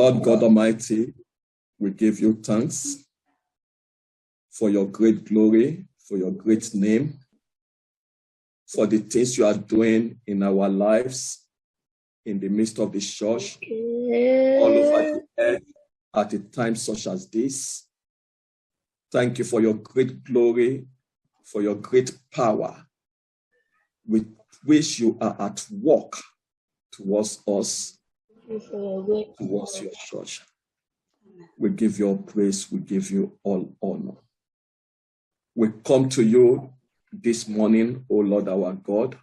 Lord God Almighty, we give you thanks for your great glory, for your great name, for the things you are doing in our lives, in the midst of the church, all over the earth at a time such as this. Thank you for your great glory, for your great power, with which you are at work towards us, towards your church. We give you all praise, we give you all honor. We come to you this morning, O Lord our God,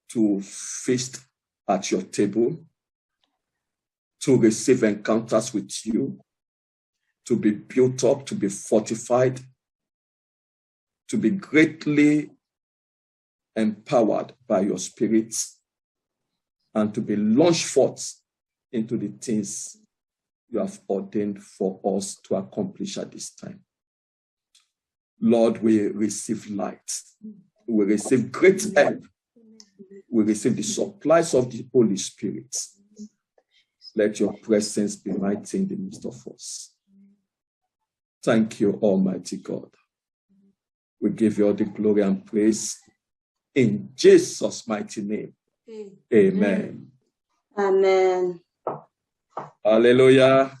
to feast at your table, to receive encounters with you, to be built up, to be fortified, to be greatly empowered by your Spirit, and to be launched forth into the things you have ordained for us to accomplish at this time. Lord, we receive light. We receive great help. We receive the supplies of the Holy Spirit. Let your presence be mighty in the midst of us. Thank you, Almighty God. We give you all the glory and praise in Jesus' mighty name. Amen. Amen. Hallelujah.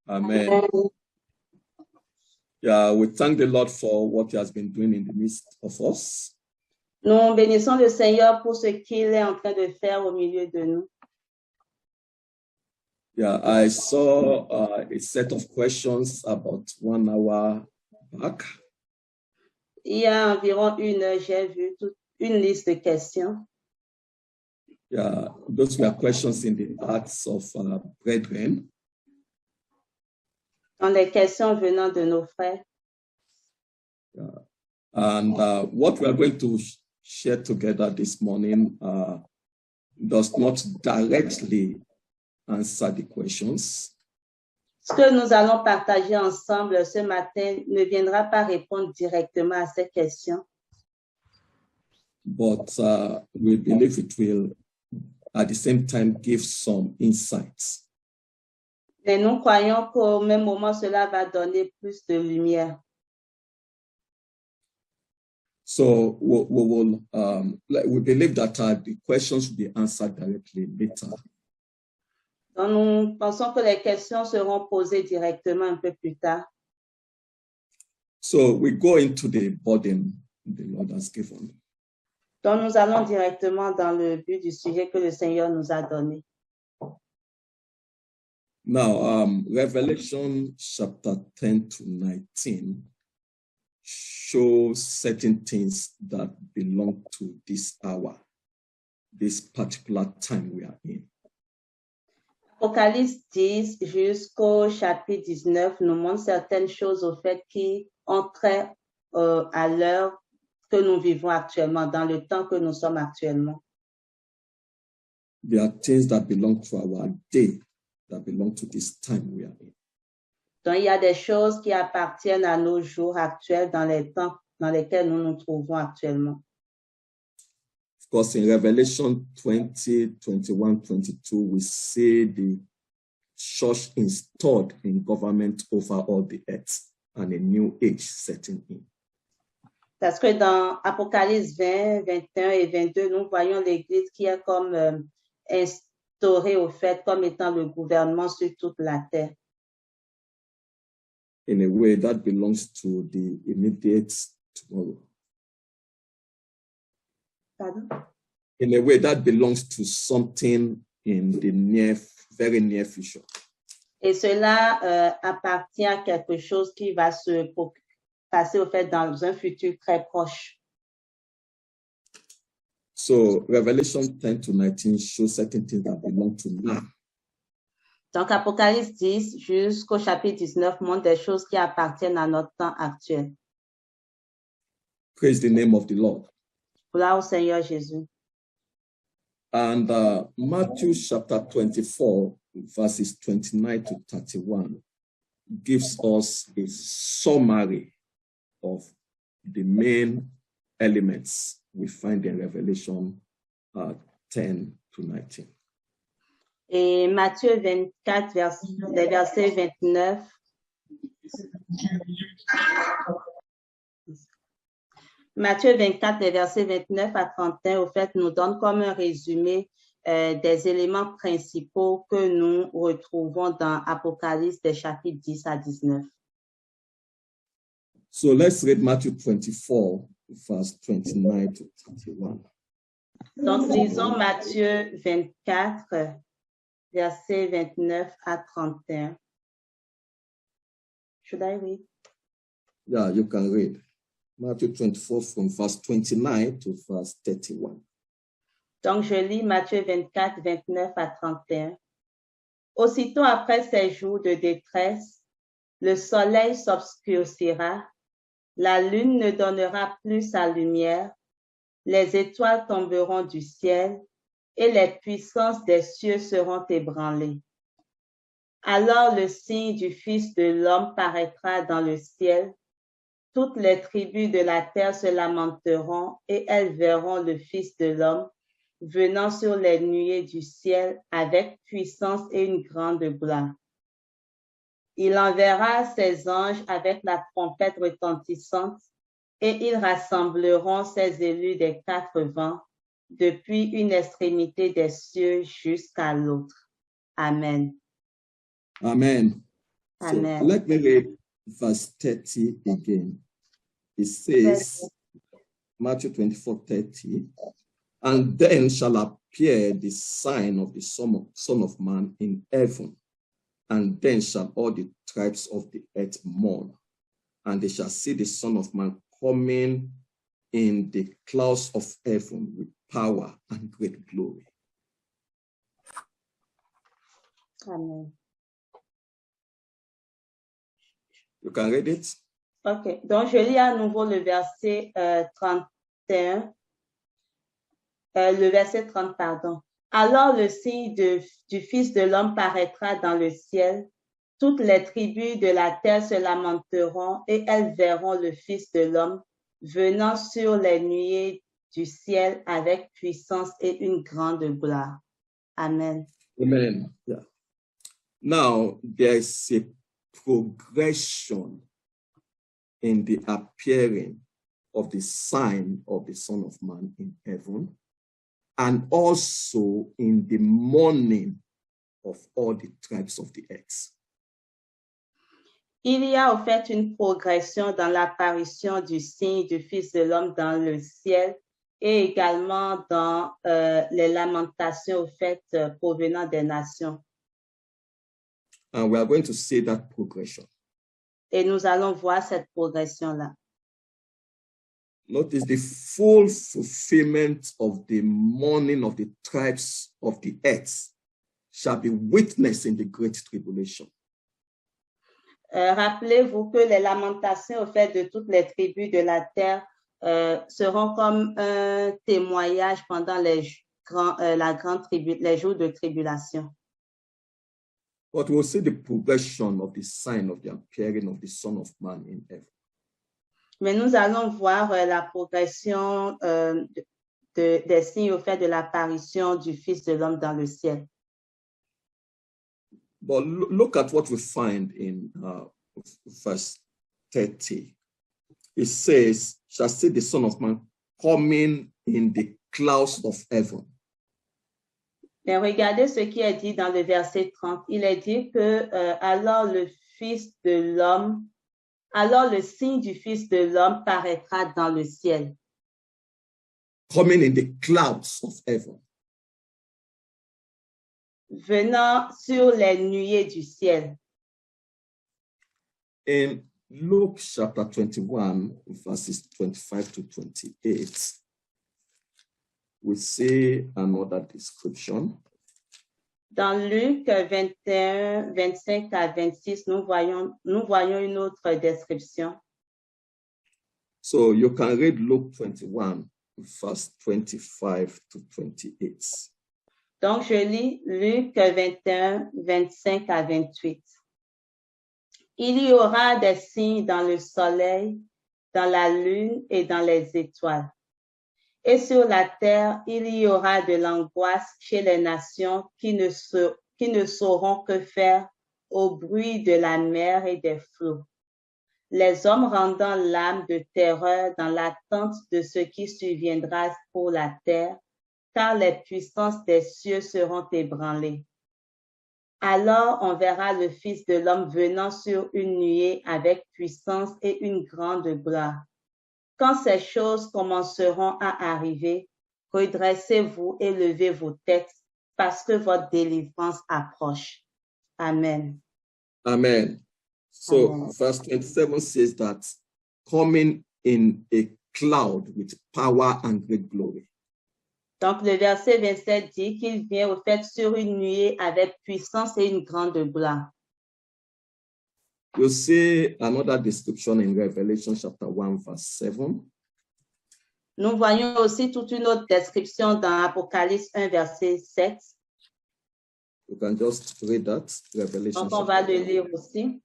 Amen. Amen. Yeah, we thank the Lord for what he has been doing in the midst of us. Nous bénissons le Seigneur pour ce qu'il est en train de faire au milieu de nous. Yeah, I saw a set of questions about 1 hour back. Il y a environ 1 heure, j'ai vu une liste de questions. Yeah, those were questions in the hearts of brethren. Dans les questions venant de nos frères. Yeah. And what we are going to share together this morning does not directly answer the questions. Ce que nous allons partager ensemble ce matin ne viendra pas répondre directement à ces questions. But we believe it will, at the same time, give some insights. Mais nous croyons qu'au même moment, cela va donner plus de lumière. So we believe that the questions will be answered directly later. Donc, nous pensons que les questions seront posées directement un peu plus tard. So we go into the burden the Lord has given. Donc, nous allons directement dans le but du sujet que le Seigneur nous a donné. Now, Revelation chapter 10 to 19 shows certain things that belong to this hour, this particular time we are in. Apocalypse 10 jusqu'au chapitre 19 nous montre certaines choses au fait qui ont trait à l'heure que nous vivons actuellement, dans le temps que nous sommes actuellement. There are things that belong to our day, that belong to this time we are in. Donc, il y a des choses qui appartiennent à nos jours actuels dans les temps dans lesquels nous nous trouvons actuellement. Of course, in Revelation 20, 21, 22, we see the church installed in government over all the earth and a new age setting in. Parce que dans Apocalypse 20, 21 et 22, nous voyons l'Église qui est comme instaurée au fait comme étant le gouvernement sur toute la terre. In a way that belongs to the immediate tomorrow. Pardon? In a way that belongs to something in the very near future. Et cela appartient à quelque chose qui va se passer au fait dans un futur très proche. So Revelation 10 to 19 shows certain things that belong to now. Donc Apocalypse 10 jusqu'au chapitre 19 montre des choses qui appartiennent à notre temps actuel. Praise the name of the Lord. Gloire au Seigneur Jésus. And Matthew chapter 24, verses 29 to 31 gives us a summary of the main elements we find in Revelation 10 to 19. Et Matthieu 24, les versets 29. Matthieu 24, les versets 29 à 31, au fait, nous donne comme un résumé des éléments principaux que nous retrouvons dans Apocalypse des chapitres 10 à 19. So let's read Matthew 24, verse 29 to 31. Donc, lisons Matthieu 24, versets 29 à 31. Should I read? Yeah, you can read. Matthew 24 from verse 29 to verse 31. Donc, je lis Matthieu 24, 29 à 31. Aussitôt après ces jours de détresse, le soleil s'obscurcira, la lune ne donnera plus sa lumière, les étoiles tomberont du ciel et les puissances des cieux seront ébranlées. Alors le signe du Fils de l'homme paraîtra dans le ciel. Toutes les tribus de la terre se lamenteront et elles verront le Fils de l'homme venant sur les nuées du ciel avec puissance et une grande gloire. Il enverra ses anges avec la trompette retentissante et ils rassembleront ses élus des quatre vents depuis une extrémité des cieux jusqu'à l'autre. Amen. Amen. Amen. So let me read verse 30 again. It says, Matthew 24, 30, and then shall appear the sign of the Son of Man in heaven, and then shall all the tribes of the earth mourn, and they shall see the Son of Man coming in the clouds of heaven with power and great glory. Amen. You can read it? OK. Donc, je lis à nouveau le verset 31. Le verset 30, pardon. Alors le signe du Fils de l'homme paraîtra dans le ciel. Toutes les tribus de la terre se lamenteront et elles verront le Fils de l'homme venant sur les nuées du ciel avec puissance et une grande gloire. Amen. Amen. Yeah. Now, there's a progression in the appearing of the sign of the Son of Man in heaven, and also in the mourning of all the tribes of the earth. Il y a au fait une progression dans l'apparition du signe du Fils de l'homme dans le ciel et également dans les lamentations au fait provenant des nations. And we are going to see that progression. Et nous allons voir cette progression-là. Notice the full fulfillment of the mourning of the tribes of the earth shall be witnessed in the great tribulation. Rappelez-vous que les lamentations au fait de toutes les tribus de la terre seront comme un témoignage pendant les jours de tribulation. But we'll see the progression of the sign of the appearing of the Son of Man in heaven. Mais nous allons voir la progression des signes au fait de l'apparition du Fils de l'homme dans le ciel. But look at what we find in verse 30. It says, shall see the Son of Man coming in the clouds of heaven. Mais regardez ce qui est dit dans le verset 30. Il est dit que alors le signe du Fils de l'homme paraîtra dans le ciel. Coming in the clouds of heaven. Venant sur les nuées du ciel. In Luke chapter 21, verses 25 to 28, we see another description. Dans Luc 21, 25 à 26, nous voyons une autre description. So you can read Luke 21, verse 25 to 28. Donc, je lis Luc 21, 25 à 28. Il y aura des signes dans le soleil, dans la lune et dans les étoiles. Et sur la terre, il y aura de l'angoisse chez les nations qui ne sauront que faire au bruit de la mer et des flots. Les hommes rendant l'âme de terreur dans l'attente de ce qui surviendra pour la terre, car les puissances des cieux seront ébranlées. Alors on verra le Fils de l'homme venant sur une nuée avec puissance et une grande gloire. Quand ces choses commenceront à arriver, redressez-vous et levez vos têtes, parce que votre délivrance approche. Amen. Amen. So Amen. verse 27 says that coming in a cloud with power and great glory. Donc le verset 27 dit qu'il vient au fait sur une nuée avec puissance et une grande gloire. You see another description in Revelation chapter 1 verse 7. Nous voyons aussi toute une autre description dans Apocalypse 1 verset 7. You can just read that. Revelation. Donc on va le lire aussi.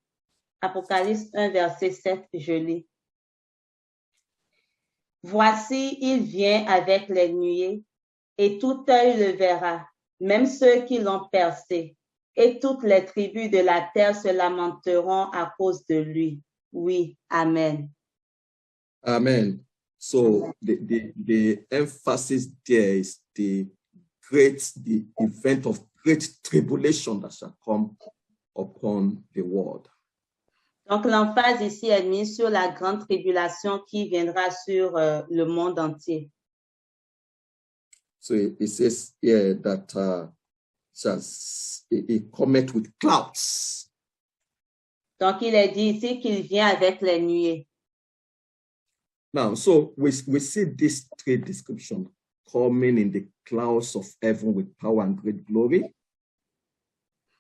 Apocalypse 1 verset 7, je lis. Voici, il vient avec les nuées, et tout œil le verra, même ceux qui l'ont percé, et toutes les tribus de la terre se lamenteront à cause de lui. Oui, amen. Amen. So the emphasis there is the event of great tribulation that shall come upon the world. Donc l'emphase ici est mise sur la grande tribulation qui viendra sur le monde entier. So it says here that it cometh with clouds. Donc il est dit ici qu'il vient avec les nuées. Now, so we see this three descriptions coming in the clouds of heaven with power and great glory.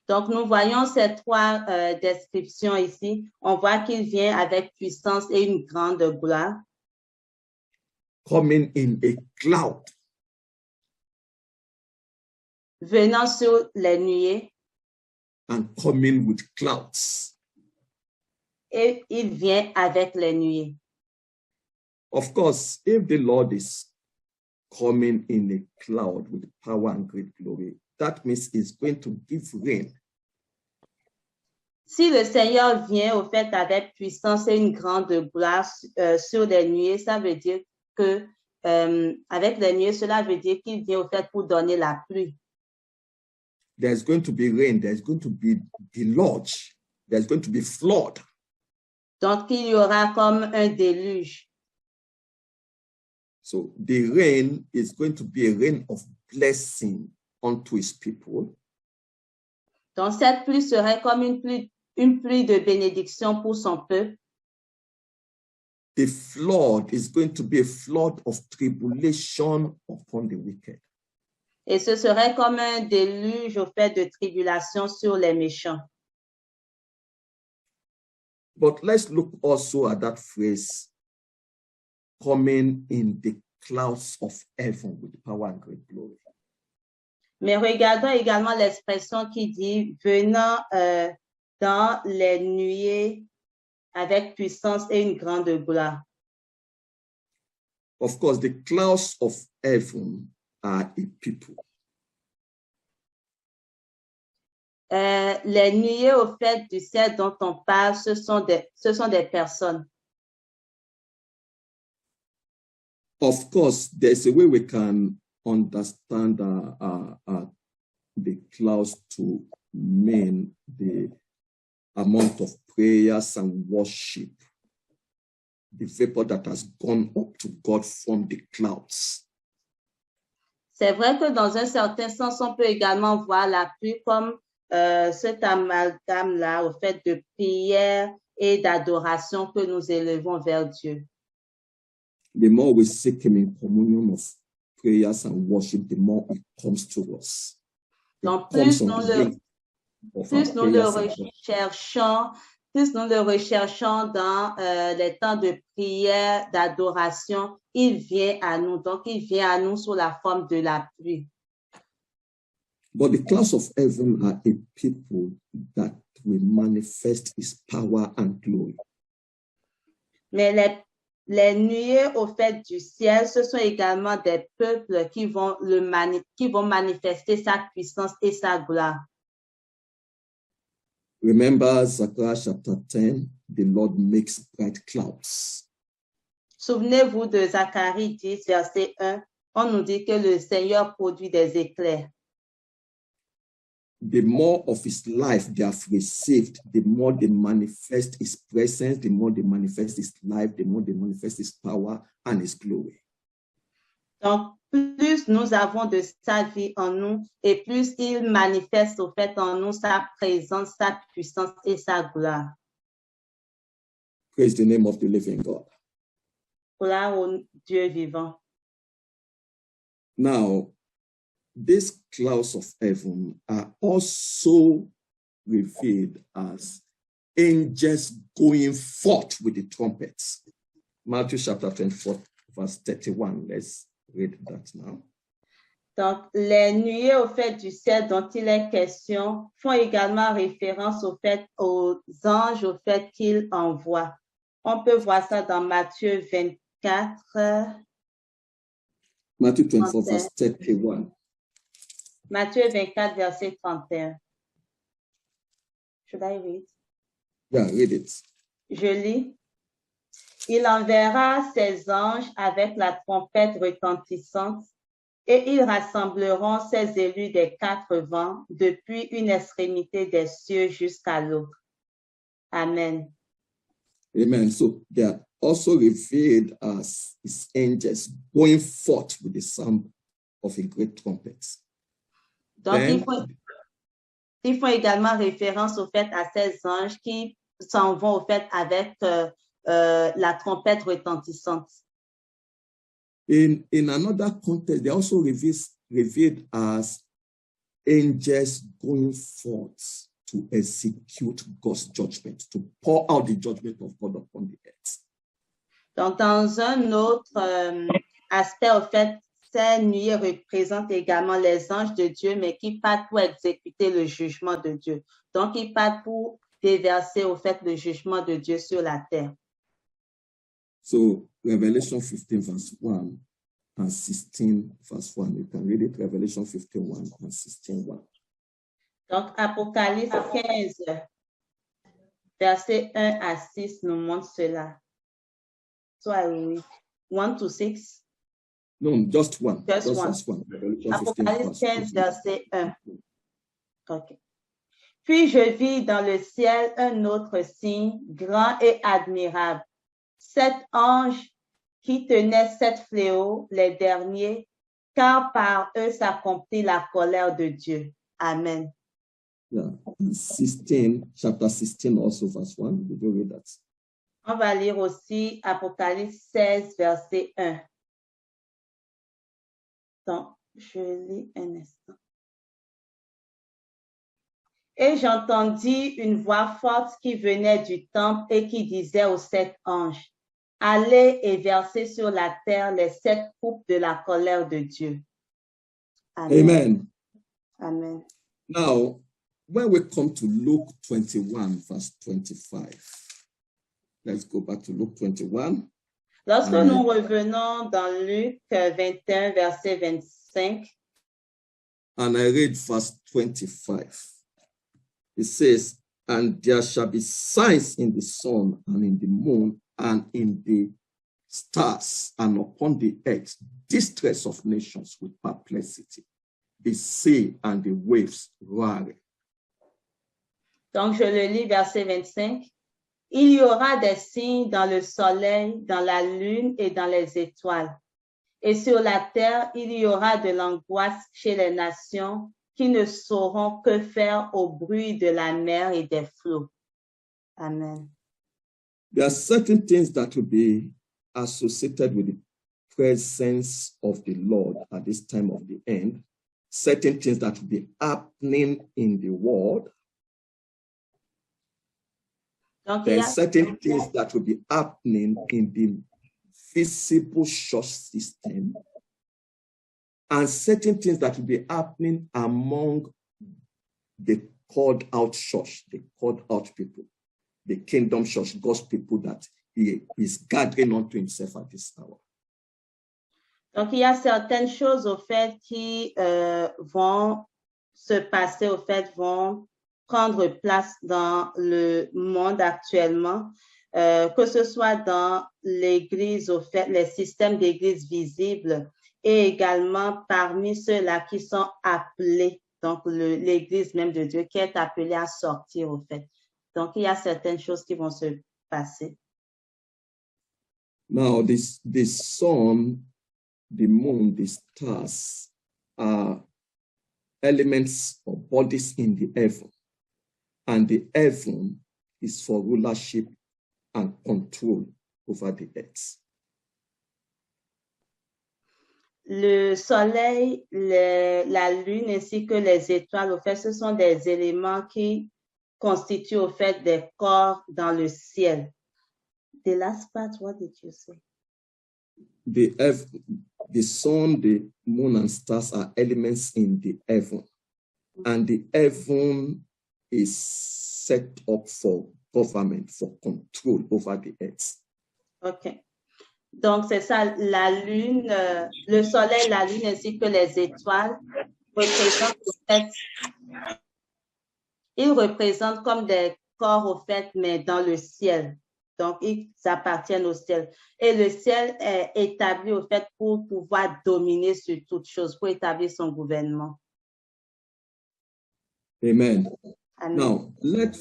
Donc, nous voyons ces trois descriptions ici. On voit qu'il vient avec puissance et une grande gloire. Coming in a cloud. Venant sur les nuées. And coming with clouds. Et il vient avec les nuées. Of course, if the Lord is coming in a cloud with power and great glory, that means he's going to give rain. Si le Seigneur vient au fait avec puissance et une grande gloire sur les nuées, ça veut dire que avec les nuées, cela veut dire qu'il vient au fait pour donner la pluie. There's going to be rain, there's going to be deluge, there's going to be flood. Donc, il y aura comme un déluge. So the rain is going to be a rain of blessing unto his people. Donc, cette pluie serait comme une pluie de bénédiction pour son peuple. The flood is going to be a flood of tribulation upon the wicked. Et ce serait comme un déluge au fait de tribulation sur les méchants. But let's look also at that phrase, coming in the clouds of heaven with power and great glory. Mais regardons également l'expression qui dit venant dans les nuées avec puissance et une grande gloire. Of course, the clouds of heaven are a people. Les nuées au fait du ciel dont on parle, ce sont des personnes. Of course, there's a way we can understand the clouds to mean the amount of prayers and worship, the vapor that has gone up to God from the clouds. C'est vrai que dans un certain sens, on peut également voir la pluie comme cet amalgame-là au fait de prière et d'adoration que nous élevons vers Dieu. The more we seek him in communion of prayers and worship, the more it comes to us. Donc, plus nous le recherchons dans les temps de prière, d'adoration, il vient à nous. Donc, il vient à nous sous la forme de la pluie. But the clouds of heaven are a people that will manifest his power and glory. Mais Les nuées au fait du ciel, ce sont également des peuples qui vont manifester sa puissance et sa gloire. Remember Zechariah chapter 10, the Lord makes bright clouds. Souvenez-vous de Zacharie 10, verset 1. On nous dit que le Seigneur produit des éclairs. The more of his life they have received, the more they manifest his presence, the more they manifest his life, the more they manifest his power and his glory. Donc, plus nous avons de sa vie en nous et plus il manifeste au fait en nous sa présence, sa puissance et sa gloire. Praise the name of the living God. Gloire au Dieu vivant. Now, these clouds of heaven are also revealed as angels going forth with the trumpets. Matthew chapter 24, verse 31. Let's read that now. Donc, les nuées au fait du ciel dont il est question font également référence au fait aux anges, au fait qu'il envoie. On peut voir ça dans Matthieu 24. Matthew 24, verse 31. Matthieu 24, verset 31. Should I read? Yeah, read it. Je lis. Il enverra ses anges avec la trompette retentissante et ils rassembleront ses élus des quatre vents depuis une extrémité des cieux jusqu'à l'autre. Amen. Amen. So they are also revealed as his angels going forth with the sound of a great trumpet. Donc, ils font également référence au fait à ces anges qui s'en vont au fait avec la trompette retentissante. In another context, they also revealed as angels going forth to execute God's judgment, to pour out the judgment of God upon the earth. Donc, dans un autre aspect, au fait, ces nuées représentent également les anges de Dieu, mais qui partent pour exécuter le jugement de Dieu. Donc, ils partent pour déverser au fait le jugement de Dieu sur la terre. So, Revelation 15, verse 1 and 16, verse 1. You can read it, Revelation 15, 1 and 16, 1. Donc, Apocalypse 15, verset 1 à 6 nous montre cela. So, I will read 1 to 6. No, just one. Just one. Apocalypse 15, verset 1. OK. Puis je vis dans le ciel un autre signe, grand et admirable. 7 anges qui tenaient 7 fléaux, les derniers, car par eux s'accomplit la colère de Dieu. Amen. Yeah. 16, chapter 16 also, verse 1. Did you read that? On va lire aussi Apocalypse 16, verset 1. Donc, je lis un instant. Et j'entendis une voix forte qui venait du temple et qui disait aux 7 anges, allez et versez sur la terre les 7 coupes de la colère de Dieu. Amen. Amen. Amen. Now, when we come to Luke 21, verse 25, let's go back to Luke 21. Lorsque nous revenons dans Luc 21, verset 25, and I read verse 25, it says, and there shall be signs in the sun and in the moon and in the stars and upon the earth, distress of nations with perplexity, the sea and the waves roaring. Donc, je le lis, verset 25. Il y aura des signes dans le soleil, dans la lune et dans les étoiles. Et sur la terre, il y aura de l'angoisse chez les nations qui ne sauront que faire au bruit de la mer et des flots. Amen. There are certain things that will be associated with the presence of the Lord at this time of the end. Certain things that will be happening in the world. Donc, there are certain things that will be happening in the visible church system, and certain things that will be happening among the called out church, the called out people, the kingdom church, God's people that he is gathering unto himself at this hour. Donc, il y a certaines choses, au fait, qui vont se passer, au fait, vont prendre place dans le monde actuellement, que ce soit dans l'Église, au fait, les systèmes d'Église visibles et également parmi ceux-là qui sont appelés, donc l'Église même de Dieu qui est appelée à sortir, au fait. Donc, il y a certaines choses qui vont se passer. Now, the sun, the moon, the stars are elements or bodies in the heaven. And the heaven is for rulership and control over the earth. Le soleil, la lune ainsi que les étoiles, au fait, ce sont des éléments qui constituent au fait des corps dans le ciel. The last part, what did you say? The sun, the moon, and stars are elements in the heaven. And the heaven is set up for government, for control over the earth. OK. Donc, c'est ça, la lune, le soleil, la lune ainsi que les étoiles représentent au fait, ils représentent comme des corps au fait, mais dans le ciel. Donc, ils appartiennent au ciel. Et le ciel est établi au fait pour pouvoir dominer sur toute chose, pour établir son gouvernement. Amen. Amen. Now, let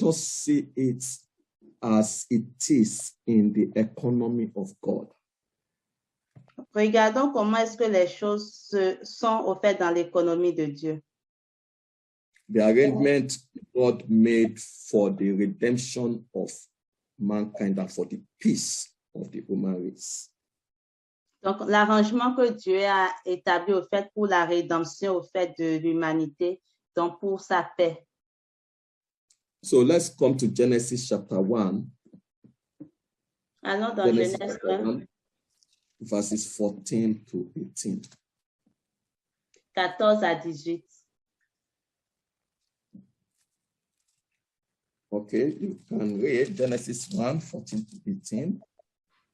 us see it as it is in the economy of God. Regardons comment est-ce que les choses sont au fait dans l'économie de Dieu. The arrangement God made for the redemption of mankind and for the peace of the human race. Donc, l'arrangement que Dieu a établi au fait pour la rédemption au fait de l'humanité, donc pour sa paix. So let's come to Genesis chapter 1. Allons dans Genesis Genèse chapter 1, 1, verses 14 to 18. 14 à 18. Okay, you can read Genesis 1, 14 to 18.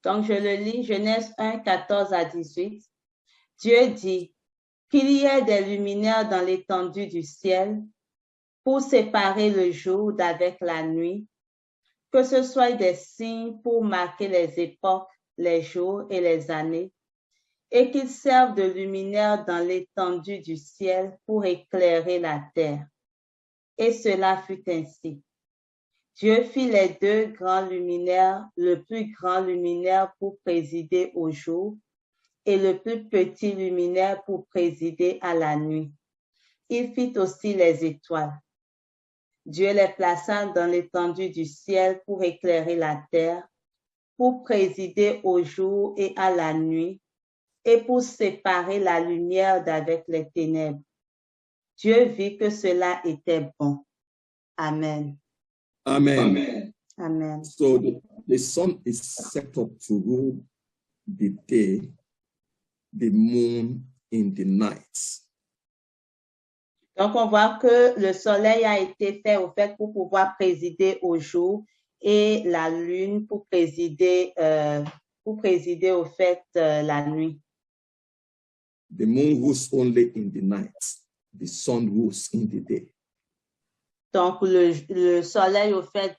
Donc, je le lis, Genèse 1, 14 à 18. Dieu dit qu'il y ait des luminaires dans l'étendue du ciel pour séparer le jour d'avec la nuit, que ce soit des signes pour marquer les époques, les jours et les années, et qu'ils servent de luminaires dans l'étendue du ciel pour éclairer la terre. Et cela fut ainsi. Dieu fit les deux grands luminaires, le plus grand luminaire pour présider au jour et le plus petit luminaire pour présider à la nuit. Il fit aussi les étoiles. Dieu les plaça dans l'étendue du ciel pour éclairer la terre, pour présider au jour et à la nuit, et pour séparer la lumière d'avec les ténèbres. Dieu vit que cela était bon. Amen. Amen. Amen. So the sun is set up to rule the day, the moon in the night. Donc, on voit que le soleil a été fait au fait pour pouvoir présider au jour et la lune pour présider au fait la nuit. The moon rules only in the night. The sun rules in the day. Donc, le soleil au fait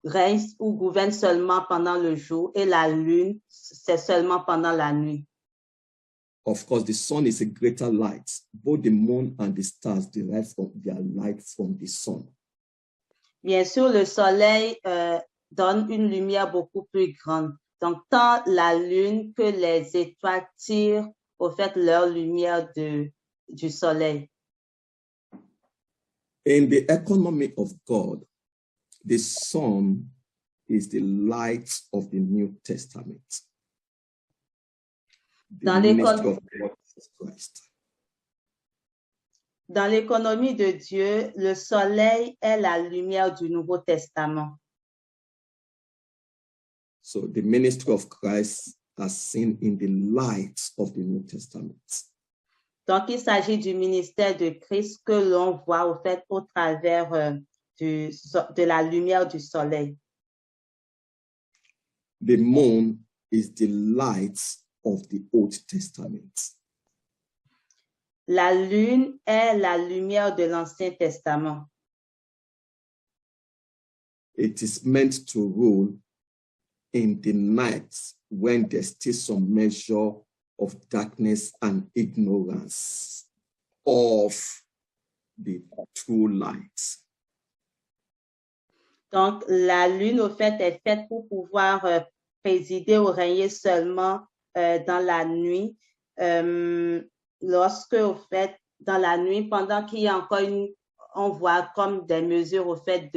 règne ou gouverne seulement pendant le jour et la lune, c'est seulement pendant la nuit. Of course, the sun is a greater light. Both the moon and the stars derive from their light from the sun. Bien sûr, le soleil donne une lumière beaucoup plus grande. Donc, tant la lune que les étoiles tirent au fait leur lumière du soleil. In the economy of God, the sun is the light of the New Testament. The ministry of God, Jesus Christ. Dans l'économie de Dieu, le soleil est la lumière du Nouveau Testament. So the ministry of Christ is seen in the light of the New Testament. Donc, il s'agit du ministère de Christ que l'on voit au fait au travers de la lumière du soleil. the moon is the light of the Old Testament. La lune est la lumière de l'Ancien Testament. It is meant to rule in the night when there's still some measure of darkness and ignorance of the true light. Donc, la lune, au fait, est faite pour pouvoir présider ou régner seulement dans la nuit. Lorsque, au fait, dans la nuit, pendant qu'il y a encore on voit comme des mesures, au fait,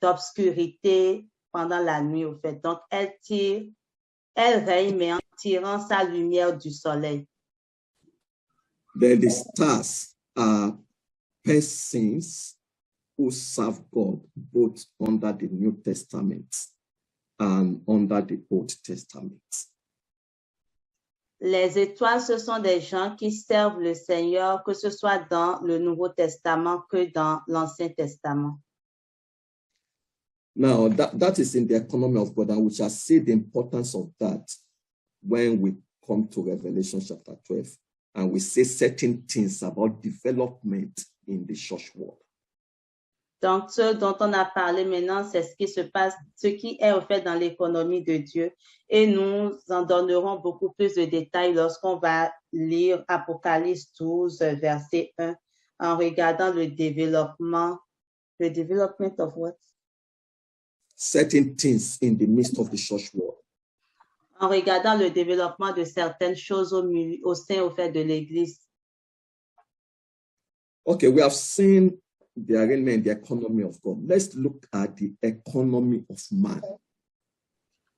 d'obscurité pendant la nuit, au fait. Donc, elle règne, mais en tirant sa lumière du soleil. Then the stars are persons who serve God both under the New Testament and under the Old Testament. Les étoiles, ce sont des gens qui servent le Seigneur, que ce soit dans le Nouveau Testament que dans l'Ancien Testament. Now, that is in the economy of God, and we shall see the importance of that when we come to Revelation chapter 12, and we say certain things about development in the church world. Donc, ce dont on a parlé maintenant, c'est ce qui se passe, ce qui est au fait dans l'économie de Dieu. Et nous en donnerons beaucoup plus de détails lorsqu'on va lire Apocalypse 12, verset 1, en regardant le développement of what? Certain things in the midst of the church world. En regardant le développement de certaines choses au sein, au fait, de l'Église. Okay, we have seen the arrangement, the economy of God. Let's look at the economy of man.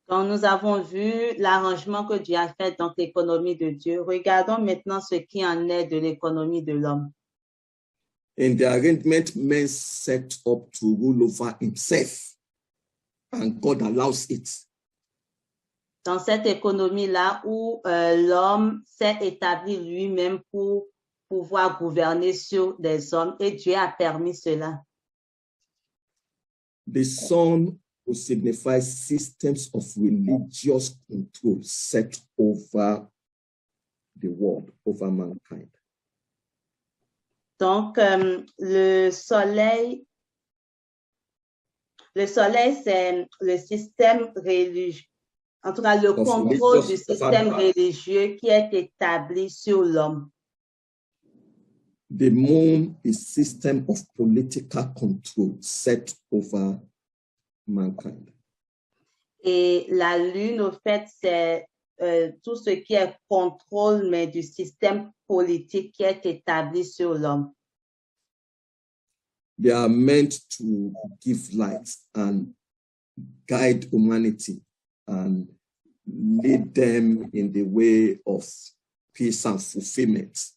Donc, nous avons vu l'arrangement que Dieu a fait, donc l'économie de Dieu. Regardons maintenant ce qui en est de l'économie de l'homme. In the arrangement, man set up to rule over himself, and God allows it. Dans cette économie-là où l'homme s'est établi lui-même pour pouvoir gouverner sur des hommes, et Dieu a permis cela. The sun will signify systems of religious control set over the world, over mankind. Donc, le soleil, c'est le système religieux, en tout cas, le contrôle du système religieux qui est établi sur l'homme. The moon is system of political control set over mankind. Et la lune, au fait, c'est tout ce qui est contrôle, mais du système politique qui est établi sur l'homme. They are meant to give light and guide humanity and lead them in the way of peace and fulfillment.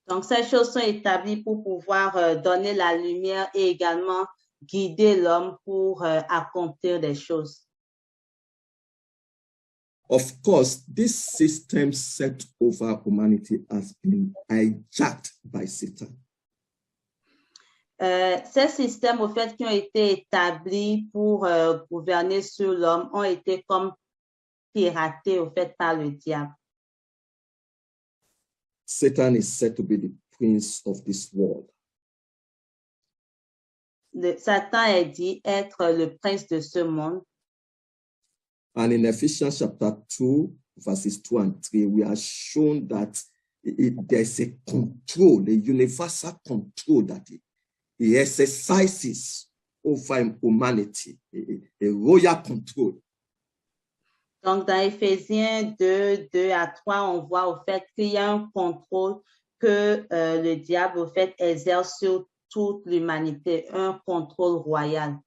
Donc, ces choses sont établies pour pouvoir donner la lumière et également guider l'homme pour accomplir des choses. Of course, this system set over humanity has been hijacked by Satan. Ces systèmes, au fait, qui ont été établis pour gouverner sur l'homme, ont été comme piratés, au fait, par le diable. Satan is said to be the prince of this world. Satan est dit être le prince de ce monde. And in Ephesians chapter 2, verses 2 and 3, we are shown that there's a control, a universal control that he exercises over humanity, a royal control. Donc, dans Éphésiens 2, 2 à 3, on voit au fait qu'il y a un contrôle que le diable, au fait, exerce sur toute l'humanité, un contrôle royal.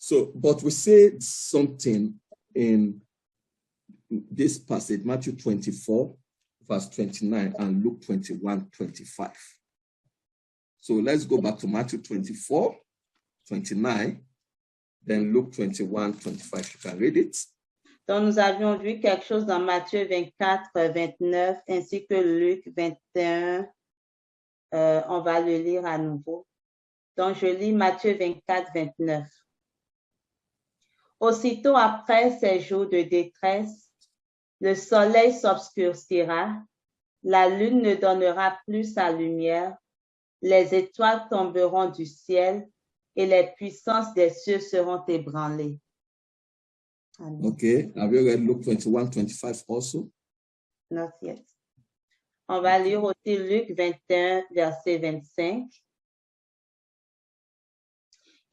So, but we say something in this passage, Matthew 24, verse 29, and Luke 21, 25. So let's go back to Matthew 24, 29, then Luke 21, 25. You can read it. Donc, nous avions vu quelque chose dans Matthieu 24, 29, ainsi que Luc 21. On va le lire à nouveau. Donc, je lis Matthieu 24, 29. Aussitôt après ces jours de détresse, le soleil s'obscurcira, la lune ne donnera plus sa lumière, les étoiles tomberont du ciel et les puissances des cieux seront ébranlées. Amen. Okay, have you read Luke 21:25 also? Not yet. On va lire aussi Luc 21, verset 25.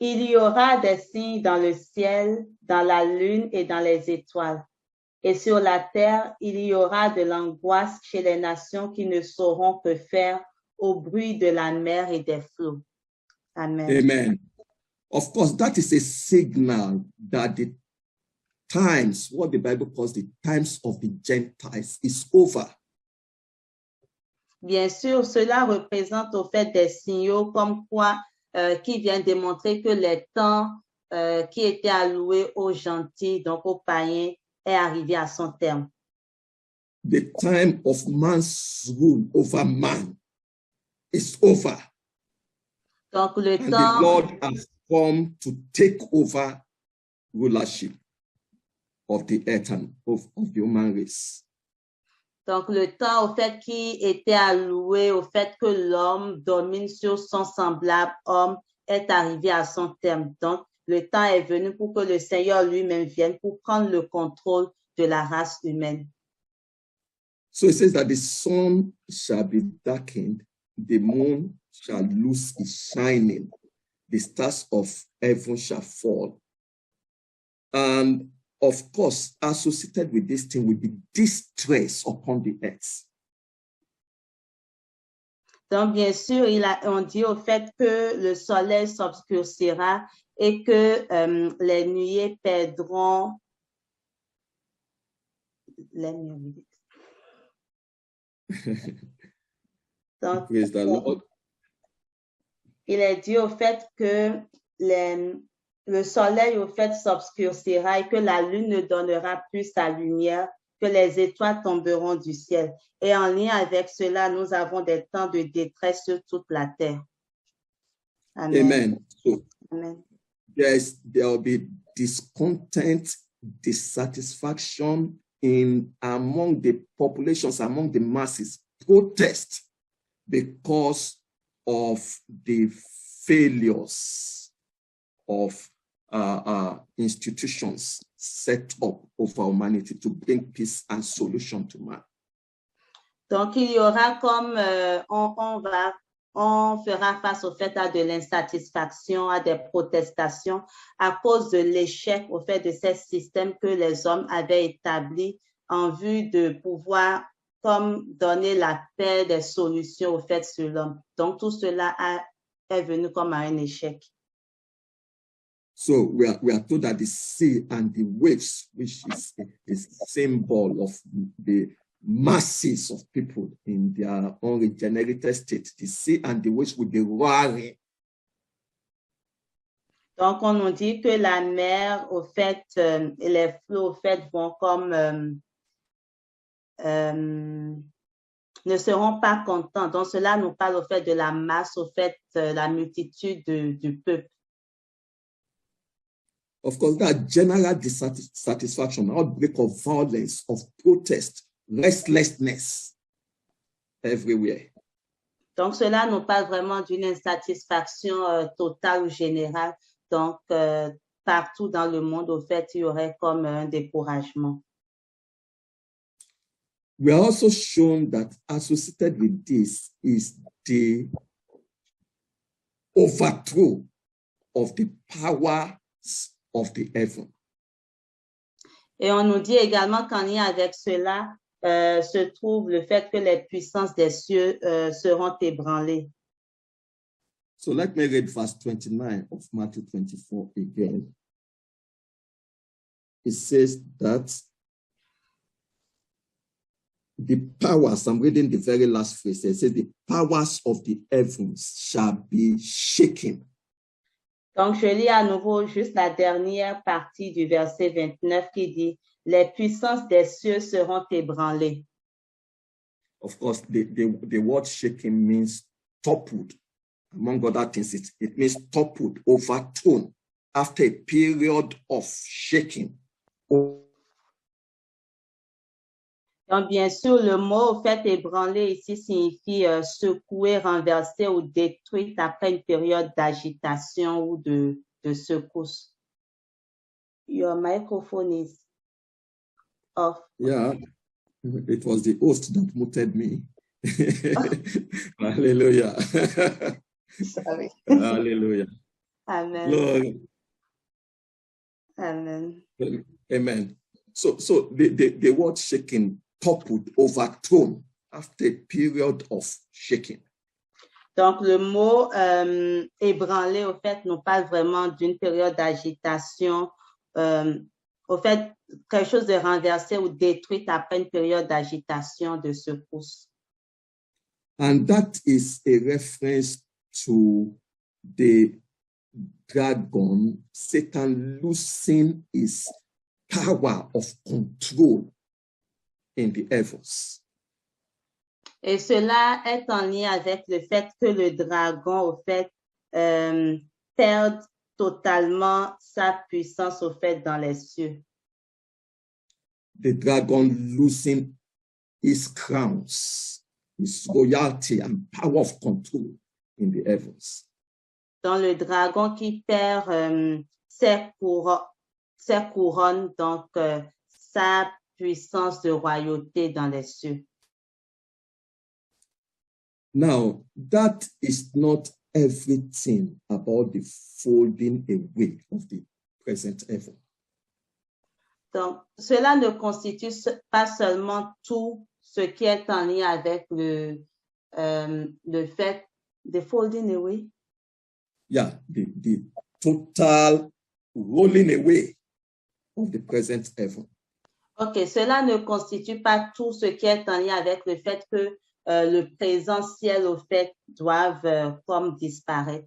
Il y aura des signes dans le ciel, dans la lune et dans les étoiles. Et sur la terre, il y aura de l'angoisse chez les nations qui ne sauront que faire au bruit de la mer et des flots. Amen. Amen. Of course, that is a signal that the times, what the Bible calls the times of the Gentiles, is over. Bien sûr, cela représente au fait des signaux comme quoi qui viennent démontrer que les temps qui étaient alloués aux gentils, donc aux païens, est arrivé à son terme. The time of man's rule over man is over. Donc le And temps, the Lord has come to take over rulership of the earth and of the human race. donc le temps au fait qui était alloué au fait que l'homme domine sur son semblable homme est arrivé à son terme. Donc le temps est venu pour que le Seigneur lui-même vienne pour prendre le contrôle de la race humaine. So it says that the sun shall be darkened, the moon shall lose its shining, the stars of heaven shall fall. And of course, associated with this thing will be distress upon the earth. Donc, bien sûr, on dit au fait que le soleil s'obscurcira et que les nuées perdront les nuées. Donc, Praise the Lord. il est dit au fait que le soleil au fait s'obscurcira et que la lune ne donnera plus sa lumière, que les étoiles tomberont du ciel. Et en lien avec cela, nous avons des temps de détresse sur toute la terre. Amen. Amen. So Amen. there will be discontent, dissatisfaction among the populations, among the masses, protest because of the failures of institutions set up over humanity to bring peace and solution to man. Donc, il y aura comme on fera face au fait à de l'insatisfaction, à des protestations à cause de l'échec au fait de ces systèmes que les hommes avaient établis en vue de pouvoir comme donner la paix, des solutions au fait sur l'homme. Donc, tout cela est venu comme à un échec. So we are told that the sea and the waves, which is a symbol of the masses of people in their unregenerated state, the sea and the waves will be roaring. Donc, on nous dit que la mer, au fait, et les flots, au fait, vont comme ne seront pas contents. Donc, cela nous parle au fait de la masse, au fait, la multitude du peuple. Of course, that general dissatisfaction, outbreak of violence, of protest, restlessness everywhere. Donc, cela nous parle vraiment d'une insatisfaction totale ou générale. Donc, partout dans le monde, au fait, il y aurait comme un découragement. We are also shown that associated with this is the overthrow of the powers of the heaven. Et on nous dit également qu'en lien avec cela se trouve le fait que les puissances des cieux seront ébranlées. So let me read verse 29 of Matthew 24 again. It says that the powers, I'm reading the very last phrase, it says the powers of the heavens shall be shaken. Donc, je lis à nouveau juste la dernière partie du verset 29 qui dit « Les puissances des cieux seront ébranlées ». Of course, the word shaking means toppled. Among other things, it means toppled, overthrown, after a period of shaking. Donc, bien sûr, le mot au fait ébranler ici signifie secouer, renverser ou détruire après une période d'agitation ou de secousse. Your microphone is off. Yeah, it was the host that muted me. Hallelujah. Sorry. Hallelujah. Amen. Lord, Amen. amen. So the word shaking, toppled, overthrown after a period of shaking. Donc, le mot ébranler, au fait, nous parle vraiment d'une période d'agitation. Au fait, quelque chose de renversé ou détruite après une période d'agitation, de secousse. And that is a reference to the dragon, Satan losing his power of control in the heavens. Et cela est en lien avec le fait que le dragon, au fait, perde totalement sa puissance, au fait, dans les cieux. The dragon losing his crowns, his royalty and power of control in the heavens. Dans le dragon qui perd ses couronnes, donc sa puissance de royauté dans les cieux. Now, that is not everything about the folding away of the present heaven. Donc, cela ne constitue pas seulement tout ce qui est en lien avec le fait de folding away. Yeah, the total rolling away of the present heaven. OK, cela ne constitue pas tout ce qui est en lien avec le fait que le présent ciel, au fait, doivent comme disparaître.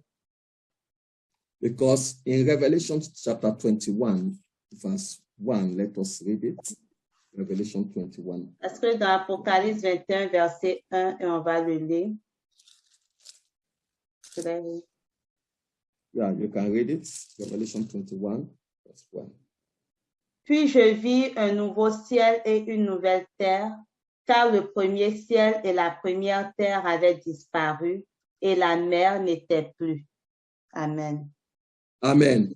Because in Revelation chapter 21, verse 1, let us read it. Revelation 21. Parce que dans Apocalypse 21, verset 1, et on va le lire. Yeah, you can read it. Revelation 21, verse 1. Puis je vis un nouveau ciel et une nouvelle terre, car le premier ciel et la première terre avaient disparu et la mer n'était plus. Amen. Amen.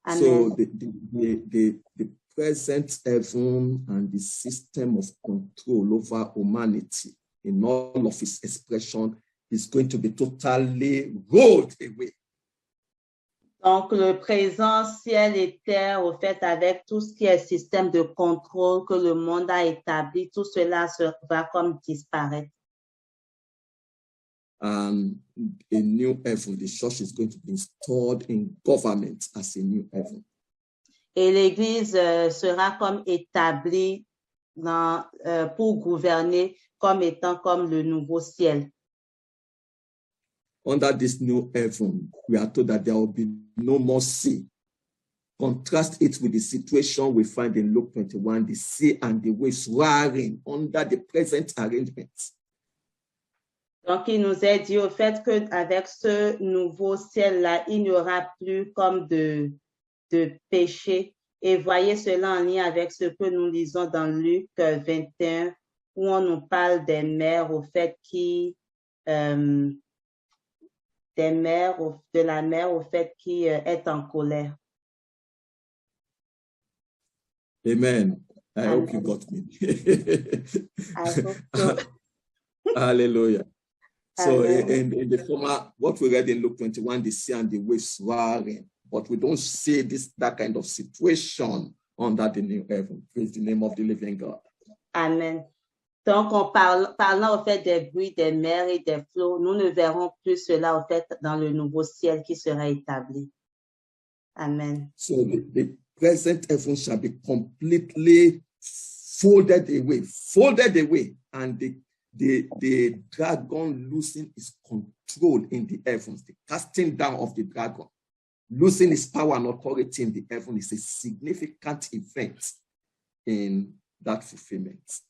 Amen. So the present heaven and the system of control over humanity in all of its expression is going to be totally rolled away. Donc, le présent ciel et terre, au fait, avec tout ce qui est système de contrôle que le monde a établi, tout cela va comme disparaître. And a new heaven, the church is going to be installed in government as a new heaven. Et l'Église sera comme établie pour gouverner comme étant comme le nouveau ciel. Under this new heaven, we are told that there will be no more sea. Contrast it with the situation we find in Luke 21, the sea and the waves roaring under the present arrangements. Donc, il nous est dit au fait qu'avec ce nouveau ciel-là, il n'y aura plus comme de péché. Et voyez cela en lien avec ce que nous lisons dans Luc 21, où on nous parle des mers, au fait de la mer, au fait qui est en colère. Amen. I Amen. hope you got me. I hope so. Hallelujah. So Amen. in the former, what we read in Luke 21, the sea and the waves roaring, but we don't see that kind of situation under the new heaven. Praise the name of the living God. Amen. Donc, parlant au fait des bruits des mers et des flots, nous ne verrons plus cela au fait dans le nouveau ciel qui sera établi. Amen. So the present heaven shall be completely folded away, and the dragon losing its control in the heavens, the casting down of the dragon, losing its power and authority in the heaven is a significant event in that fulfillment.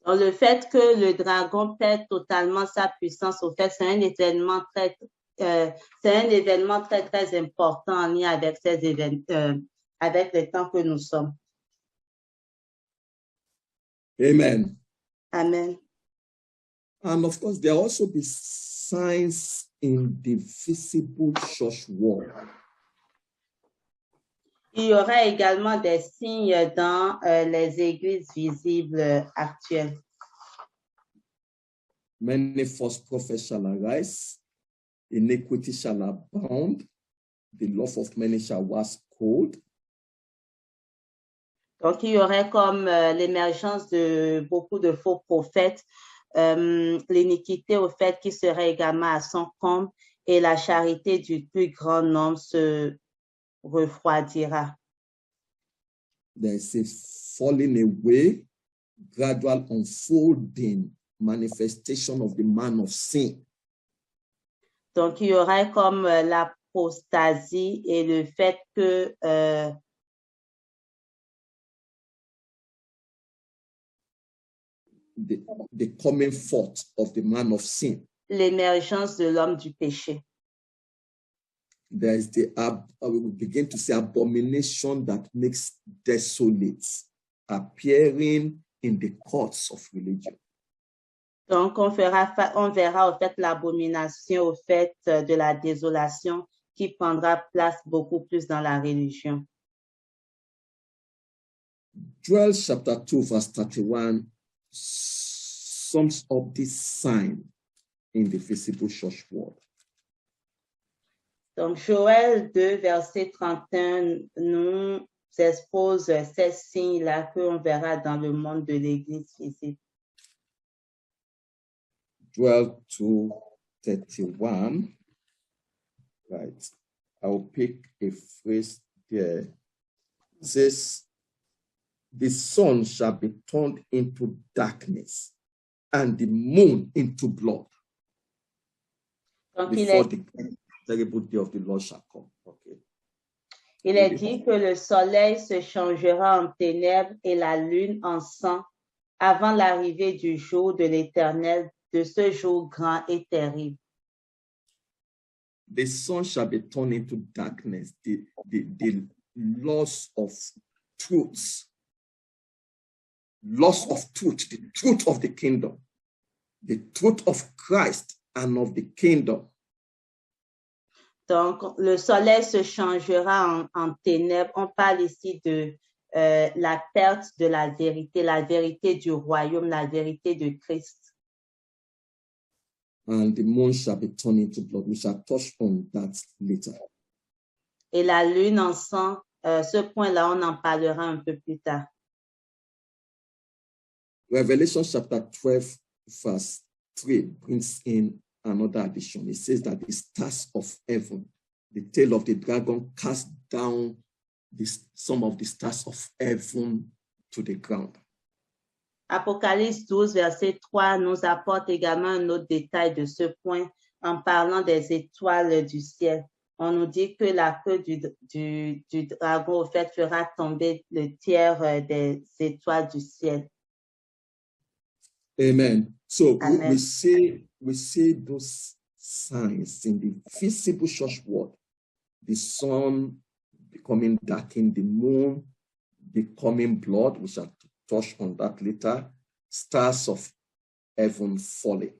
Donc, le fait que le dragon perd totalement sa puissance, au fait, c'est un événement très, c'est un événement très, très important en lien avec avec les temps que nous sommes. Amen. Amen. And of course, there also be signs in the visible church world. Il y aura également des signes dans les églises visibles actuelles. Many false prophets shall arise, iniquity shall abound, the love of many shall wax cold. Donc, il y aurait comme l'émergence de beaucoup de faux prophètes, l'iniquité au fait qui serait également à son comble et la charité du plus grand nombre se refroidira. There is a falling away, gradual unfolding manifestation of the man of sin. Donc, il y aurait comme l'apostasie et le fait que the coming forth of the man of sin. L'émergence de l'homme du péché. There is we begin to see abomination that makes desolate appearing in the courts of religion. Donc, on verra au fait l'abomination au fait de la désolation qui prendra place beaucoup plus dans la religion. Joel chapter 2 verse 31 sums up this sign in the visible church world. Donc, Joël 2, verset 31 nous expose ces signes-là qu'on verra dans le monde de l'Église visible. Joel 2, 31. Right. I'll pick a phrase there. It says, the sun shall be turned into darkness and the moon into blood before the terrible day of the Lord shall come. Okay. Il est dit que le soleil se changera en ténèbres et la lune en sang avant l'arrivée du jour de l'Éternel, de ce jour grand et terrible. The sun shall be turned into darkness, the loss of truth, the truth of the kingdom, the truth of Christ and of the kingdom. Donc, le soleil se changera en ténèbres. On parle ici de la perte de la vérité du royaume, la vérité de Christ. And the moon shall be turned into blood. We shall touch on that later. Et la lune en sang, ce point-là, on en parlera un peu plus tard. Revelation chapter 12, verse 3 brings in another addition. It says that the stars of heaven, the tail of the dragon, cast down some of the stars of heaven to the ground. Apocalypse 12, verset 3 nous apporte également un autre détail de ce point en parlant des étoiles du ciel. On nous dit que la queue du dragon, au fait, fera tomber le tiers des étoiles du ciel. Amen. So Amen. we see those signs in the visible church world. The sun becoming darkened, the moon becoming blood. We shall touch on that later. Stars of heaven falling.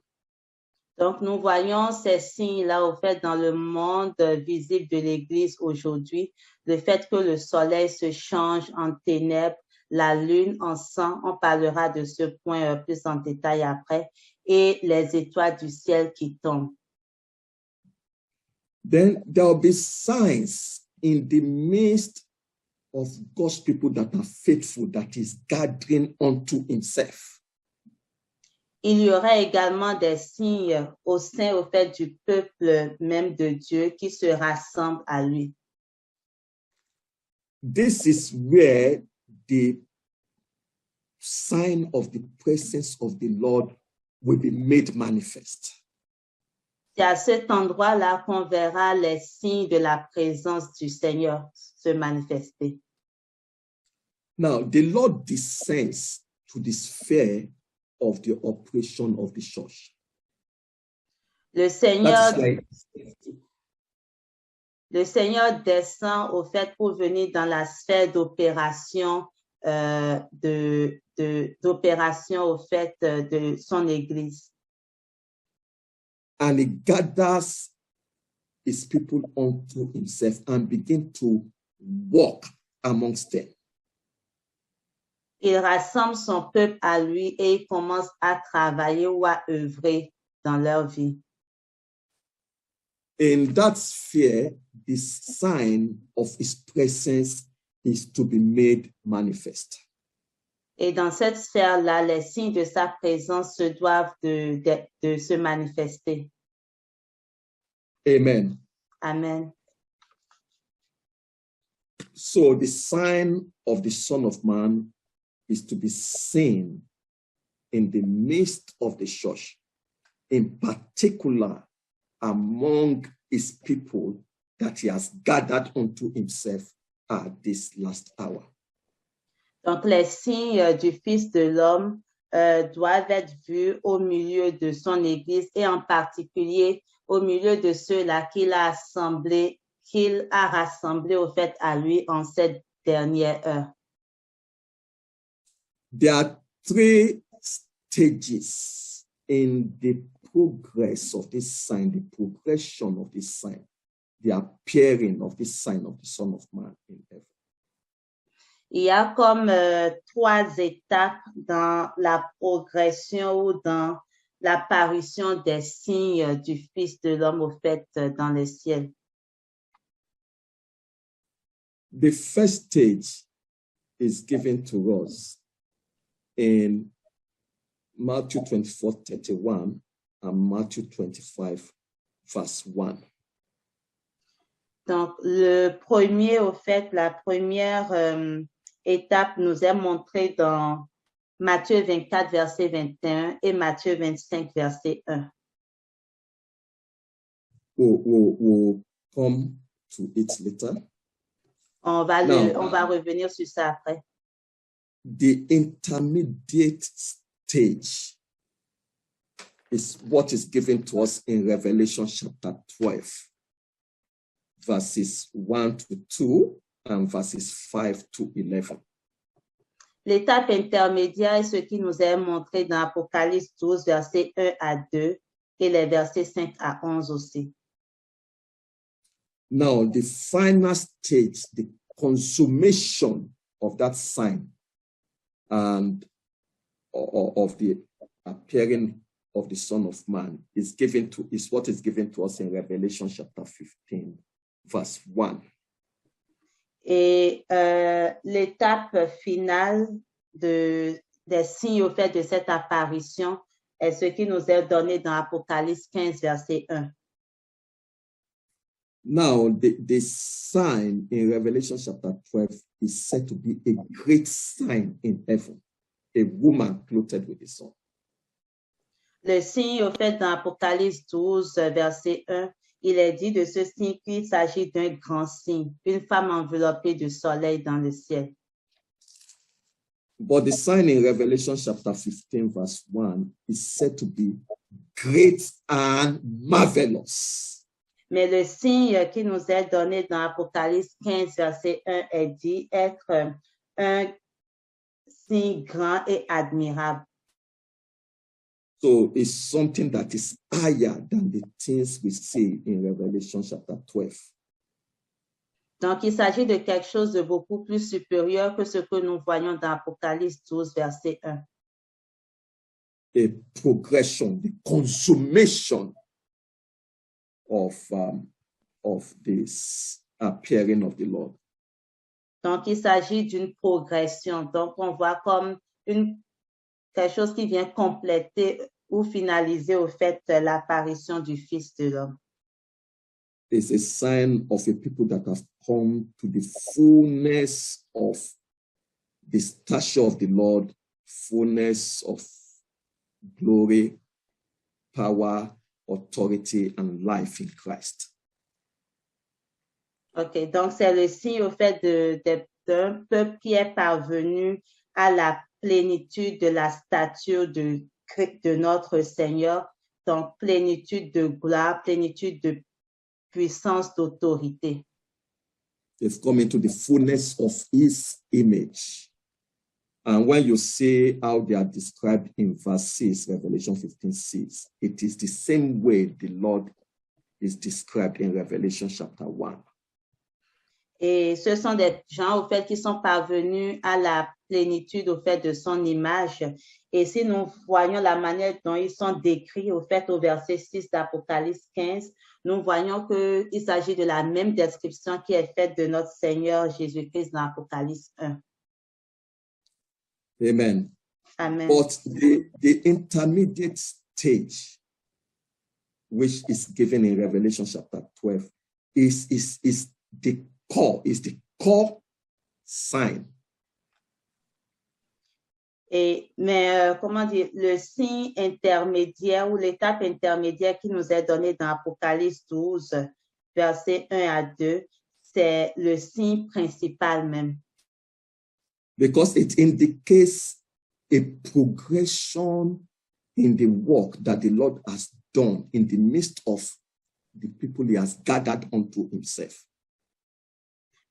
Donc, nous voyons ces signes-là, au fait, dans le monde visible de l'Église aujourd'hui. Le fait que le soleil se change en ténèbres, la lune en sang, on parlera de ce point plus en détail après, et les étoiles du ciel qui tombent. Then there will be signs in the midst of God's people that are faithful, that is gathering unto himself. Il y aura également des signes au sein, au fait, du peuple même de Dieu qui se rassemble à lui. This is where the sign of the presence of the Lord will be made manifest. C'est à cet endroit-là qu'on verra les signes de la présence du Seigneur se manifester. Now, the Lord descends to the sphere of the operation of the church. Le That is why Le Seigneur descend au fait pour venir dans la sphère d'opération d'opération au fait de son Église. and he gathers his people unto himself and begin to walk amongst them. Il rassemble son peuple à lui et il commence à travailler ou à œuvrer dans leur vie. In that sphere, the sign of his presence is to be made manifest. Et dans cette sphère-là, les signes de sa présence se doivent de se manifester. Amen. Amen. So the sign of the Son of Man is to be seen in the midst of the church, in particular among his people that he has gathered unto himself at this last hour. Donc, les signes du Fils de l'homme doivent être vus au milieu de son Église et en particulier au milieu de ceux-là qu'il a rassemblés au fait à lui en cette dernière heure. There are 3 stages in the progress of this sign, the progression of this sign, the appearing of this sign of the Son of Man in heaven. Il y a comme 3 étapes dans la progression ou dans l'apparition des signes du Fils de l'homme au fait dans le ciel. The first stage is given to us in Matthew 24:31 and Matthew 25, verse 1. Donc, le premier, au fait, la première étape nous est montrée dans Matthieu 24, verset 21 et Matthieu 25, verset 1. We'll come to it later. On va revenir sur ça après. The intermediate stage is what is given to us in Revelation chapter 12, verses 1 to 2 and verses 5 to 11. L'étape intermédiaire est ce qui nous est montré dans Apocalypse 12, versets 1 à 2 et les versets 5 à 11 aussi. Now, the final stage, the consummation of that sign and of the appearing of the Son of Man is what is given to us in Revelation chapter 15, verse 1. Et l'étape finale des signes au fait de cette apparition est ce qui nous est donné dans Apocalypse 15, verset 1. Now, the sign in Revelation chapter 12 is said to be a great sign in heaven, a woman clothed with the sun. Le signe au fait dans Apocalypse 12, verset 1, il est dit de ce signe qu'il s'agit d'un grand signe, une femme enveloppée de soleil dans le ciel. But the sign in Revelation chapter 15, verse 1 is said to be great and marvelous. Mais le signe qui nous est donné dans Apocalypse 15, verset 1 est dit être un signe grand et admirable. So it's something that is higher than the things we see in Revelation chapter 12. Donc, il s'agit de quelque chose de beaucoup plus supérieur que ce que nous voyons dans Apocalypse 12, verset 1. A progression, the consummation of this appearing of the Lord. Donc, il s'agit d'une progression. Donc, on voit comme quelque chose qui vient compléter ou finaliser au fait l'apparition du Fils de l'homme. It's a sign of a people that have come to the fullness of the stature of the Lord, fullness of glory, power, authority, and life in Christ. OK, donc c'est le signe au fait d'un peuple qui est parvenu à la plénitude de la stature de notre Seigneur, donc plénitude de gloire, plénitude de puissance, d'autorité. They've come into the fullness of his image. And when you see how they are described in verse 6, Revelation 15:6, it is the same way the Lord is described in Revelation chapter 1. Et ce sont des gens, au fait, qui sont parvenus à la plénitude, au fait, de son image. Et si nous voyons la manière dont ils sont décrits, au fait, au verset 6 d'Apocalypse 15, nous voyons qu'il s'agit de la même description qui est faite de notre Seigneur Jésus-Christ dans Apocalypse 1. Amen. Amen. But the intermediate stage, which is given in Revelation chapter 12, is the core sign. Mais comment dire, le signe intermédiaire ou l'étape intermédiaire qui nous est donnée dans Apocalypse 12, versets 1 à 2, c'est le signe principal même. Because it indicates a progression in the work that the Lord has done in the midst of the people he has gathered unto himself.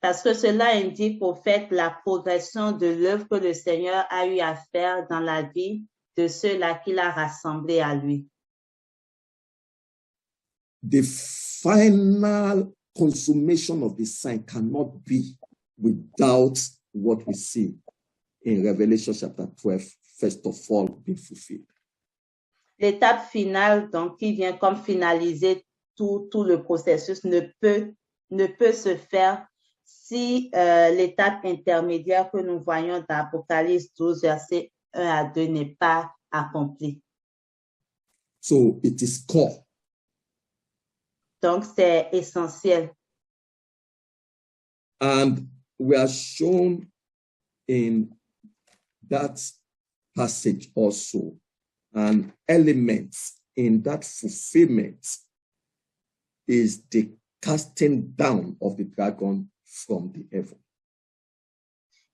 Parce que cela indique au fait la progression de l'œuvre que le Seigneur a eu à faire dans la vie de ceux-là qu'il a rassemblés à lui. The final consummation of the sign cannot be without what we see in Revelation chapter 12, first of all, being fulfilled. L'étape finale, donc, qui vient comme finaliser tout le processus, ne peut se faire si l'étape intermédiaire que nous voyons dans Apocalypse 12, versets 1 à 2 n'est pas accomplie. So it is core. Donc, c'est essentiel. And we are shown in that passage also an element in that fulfillment is the casting down of the dragon from the heaven.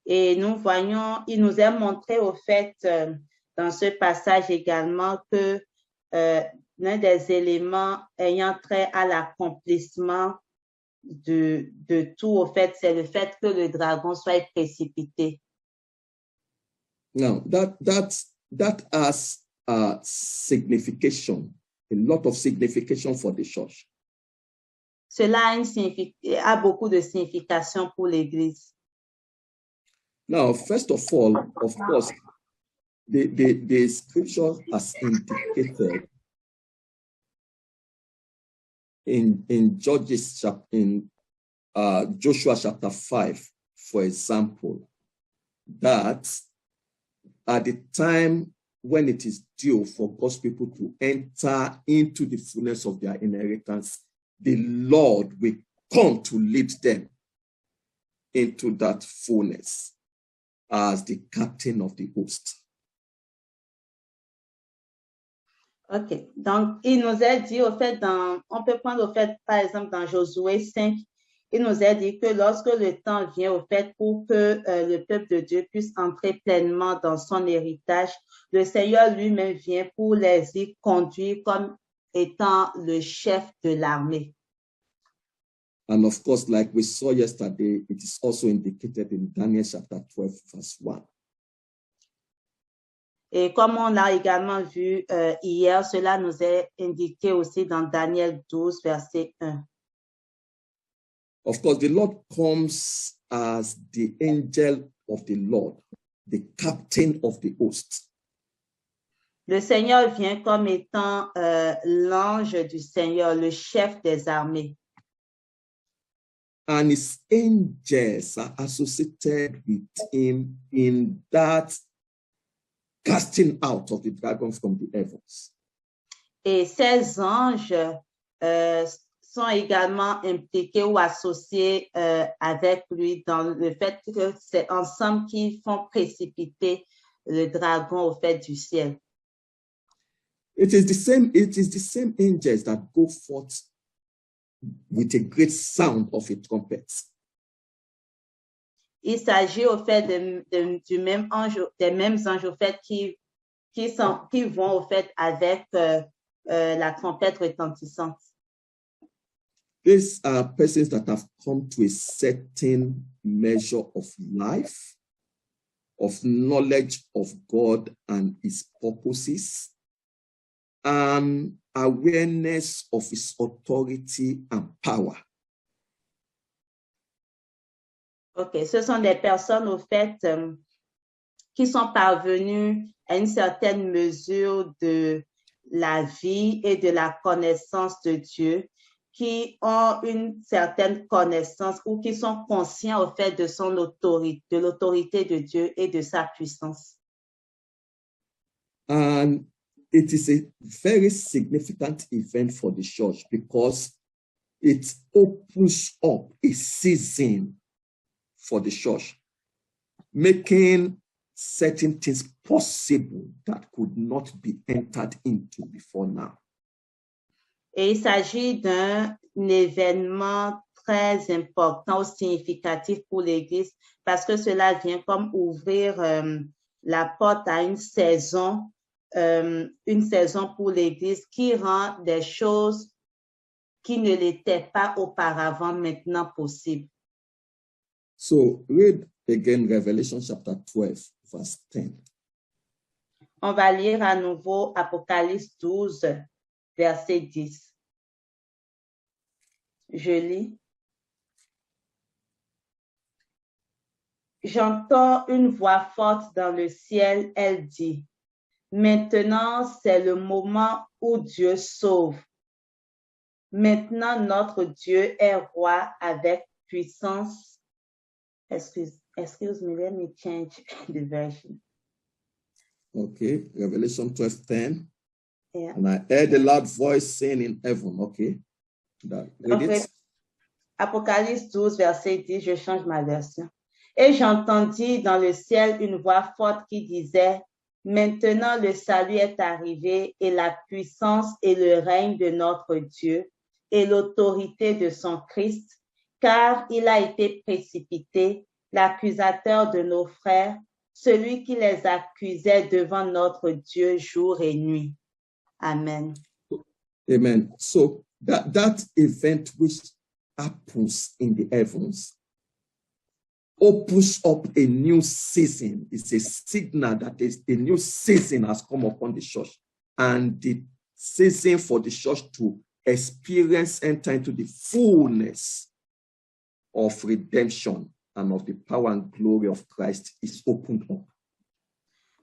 Et nous voyons, il nous est montré au fait dans ce passage également que l'un des éléments ayant trait à l'accomplissement de tout, au fait, c'est le fait que le dragon soit précipité. Now, that has a signification, a lot of signification for the church. Cela a beaucoup de signification pour l'Église. Now, first of all, of course, the scripture has indicated in Judges in Joshua chapter 5, for example, that at the time when it is due for God's people to enter into the fullness of their inheritance, the Lord will come to lead them into that fullness as the captain of the host. OK. Donc, il nous a dit, au fait, on peut prendre au fait, par exemple, dans Josué 5, il nous a dit que lorsque le temps vient, au fait, pour que le peuple de Dieu puisse entrer pleinement dans son héritage, le Seigneur lui-même vient pour les y conduire comme étant le chef de l'armée. And of course, like we saw yesterday, it is also indicated in Daniel chapter 12, verse 1. Et comme on l'a également vu hier, cela nous est indiqué aussi dans Daniel 12, verset 1. Of course, the Lord comes as the angel of the Lord, the captain of the host. Le Seigneur vient comme étant l'ange du Seigneur, le chef des armées. And his angels are associated with him in that casting out of the dragon from the heavens. Et ces anges sont également impliqués ou associés avec lui dans le fait que c'est ensemble qu'ils font précipiter le dragon au fait du ciel. It is the same angels that go forth with a great sound of a trumpet. Il s'agit au fait des mêmes anges au fait qui vont au fait avec la trompette retentissante. These are persons that have come to a certain measure of life, of knowledge of God and his purposes, and awareness of his authority and power. OK, ce sont des personnes, au fait, qui sont parvenues à une certaine mesure de la vie et de la connaissance de Dieu, qui ont une certaine connaissance ou qui sont conscients, au fait, de son autorité, de l'autorité de Dieu et de sa puissance. And it is a very significant event for the church because it opens up a season for the church, making certain things possible that could not be entered into before now. Et il s'agit d'un événement très important ou significatif pour l'Église parce que cela vient comme ouvrir la porte à une saison pour l'Église qui rend des choses qui ne l'étaient pas auparavant maintenant possibles. So read again Revelation chapter 12, verse 10. On va lire à nouveau Apocalypse 12, verset 10. Je lis. J'entends une voix forte dans le ciel, elle dit, maintenant c'est le moment où Dieu sauve. Maintenant notre Dieu est roi avec puissance. Excuse me, let me change the version. Okay, Revelation 12:10. Yeah. And I heard a loud voice saying in heaven, okay. Read it. Apocalypse 12, verset 10, je change ma version. Et j'entendis dans le ciel une voix forte qui disait, maintenant le salut est arrivé et la puissance et le règne de notre Dieu et l'autorité de son Christ, car il a été précipité, l'accusateur de nos frères, celui qui les accusait devant notre Dieu jour et nuit. Amen. Amen. So that event which happens in the heavens opens up a new season. It's a signal that a new season has come upon the church, and the season for the church to experience, enter into the fullness of redemption and of the power and glory of Christ is opened up.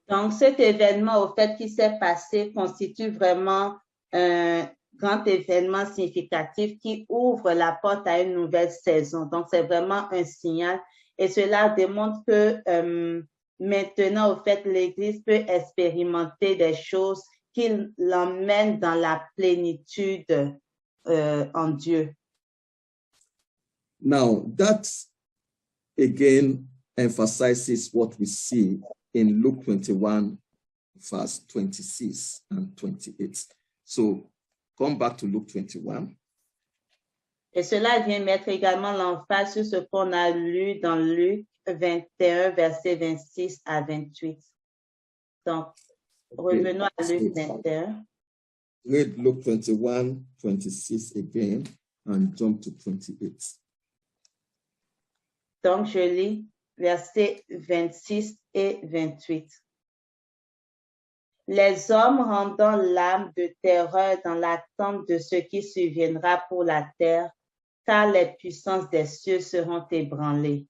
Donc, cet événement, au fait, qui s'est passé, constitue vraiment un grand événement significatif qui ouvre la porte à une nouvelle saison. Donc, c'est vraiment un signal et cela démontre que maintenant, au fait, l'Église peut expérimenter des choses qui l'emmènent dans la plénitude en Dieu. Now, that again emphasizes what we see in Luke 21, verse 26 and 28. So, come back to Luke 21. Et cela vient mettre également l'emphase sur ce qu'on a lu dans Luc 21, verset 26 à 28. Donc, revenons à Luc 21. Read Luke 21, 26 again and jump to 28. Donc, je lis versets 26 et 28. Les hommes rendant l'âme de terreur dans l'attente de ce qui surviendra pour la terre, car les puissances des cieux seront ébranlées.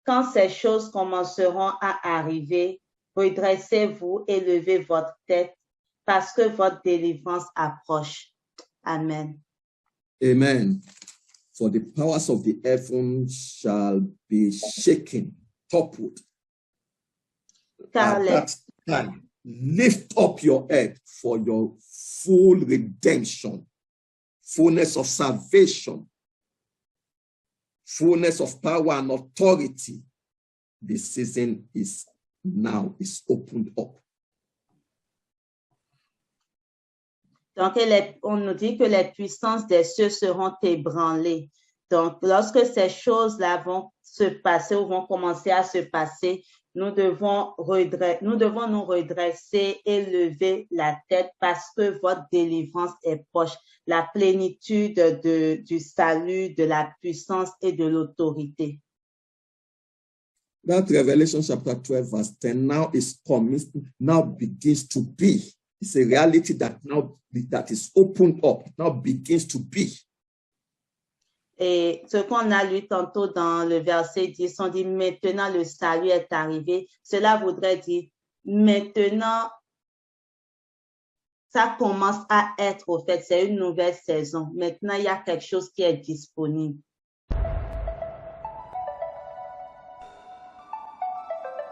Quand ces choses commenceront à arriver, redressez-vous et levez votre tête, parce que votre délivrance approche. Amen. Amen. For the powers of the heavens shall be shaken, toppled. At that time, lift up your head for your full redemption, fullness of salvation, fullness of power and authority. The season is now, is opened up. Donc, on nous dit que les puissances des cieux seront ébranlées. Donc, lorsque ces choses-là vont se passer ou vont commencer à se passer, nous devons nous redresser et lever la tête parce que votre délivrance est proche. La plénitude du salut, de la puissance et de l'autorité. That Revelation chapter 12 verse 10 now is promised, now begins to be. It's a reality that now that is opened up, now begins to be. Et ce qu'on a lu tantôt dans le verset 10, on dit maintenant le salut est arrivé. Cela voudrait dire maintenant ça commence à être au fait, c'est une nouvelle saison. Maintenant, il y a quelque chose qui est disponible.